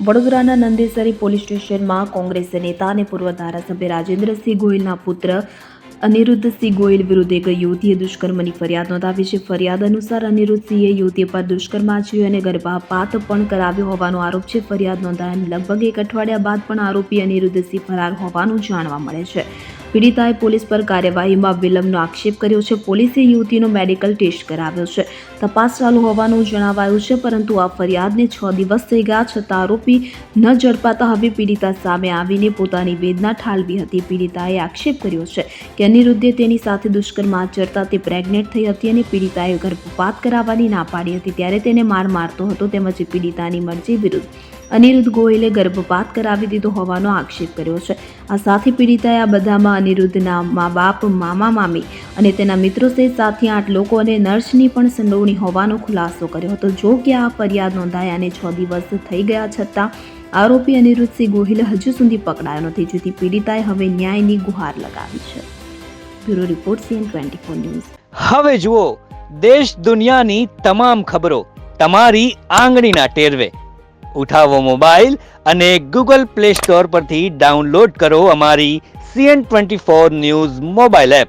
વડોદરાના નંદેસરી પોલીસ સ્ટેશનમાં કોંગ્રેસ નેતા અને પૂર્વ ધારાસભ્ય રાજેન્દ્રસિંહ ગોહિલના પુત્ર અનિરુદ્ધસિંહ ગોહિલ વિરુદ્ધ એક યુવતીએ દુષ્કર્મની ફરિયાદ નોંધાવી છે. ફરિયાદ અનુસાર અનિરુદ્ધસિંહે યુવતી પર દુષ્કર્મ આચર્યું અને ગર્ભપાત પણ કરાવ્યો હોવાનો આરોપ છે. ફરિયાદ નોંધાયાના લગભગ એક અઠવાડિયા બાદ પણ આરોપી અનિરુદ્ધસિંહ ફરાર હોવાનું જાણવા મળે છે. પીડિતાએ પોલીસ પર કાર્યવાહીમાં વિલંબનો આક્ષેપ કર્યો છે. પોલીસે યુવતીનો મેડિકલ ટેસ્ટ કરાવ્યો છે. તપાસ ચાલુ હોવાનું જણાવાયું છે, પરંતુ આ ફરિયાદને 6 દિવસ થઈ ગયા છતાં આરોપી ન ઝડપાતા હવે પીડિતા સામે આવીને પોતાની વેદના ઠાલવી હતી. પીડિતાએ આક્ષેપ કર્યો છે કે અનિરુદ્ધે તેની સાથે દુષ્કર્મ આચરતા તે પ્રેગ્નેન્ટ થઈ હતી અને પીડિતાએ ગર્ભપાત કરાવવાની ના પાડી હતી. ત્યારે તેને મારતો હતો તેમજ પીડિતાની મરજી વિરુદ્ધ અનિરુદ્ધ ગોહિલે ગર્ભપાત કરાવી દીધો હોવાનો આક્ષેપ કર્યો છે. આ સાથે પીડિતાએ આ બધામાં અનિરુદ્ધના મા-બાપ, મામા-મામી અને તેના મિત્રો સહિત 7-8 લોકો અને નર્સની પણ સંડોવણી હોવાનો ખુલાસો કર્યો હતો. જો કે આ ફરિયાદ નોંધાયાને 6 દિવસ થઈ ગયા છતાં આરોપી અનિરુદ્ધસિંહ ગોહિલ હજુ સુધી પકડાયો નથી, જેથી પીડિતાએ હવે ન્યાયની ગુહાર લગાવી છે. Bureau report CN24 news. હવે જુઓ દેશ દુનિયાની તમામ ખબરો તમારી આંગળીના ટેરવે. ઉઠાવો મોબાઈલ અને Google Play Store પરથી ડાઉનલોડ કરો અમારી CN24 ન્યૂઝ મોબાઈલ એપ.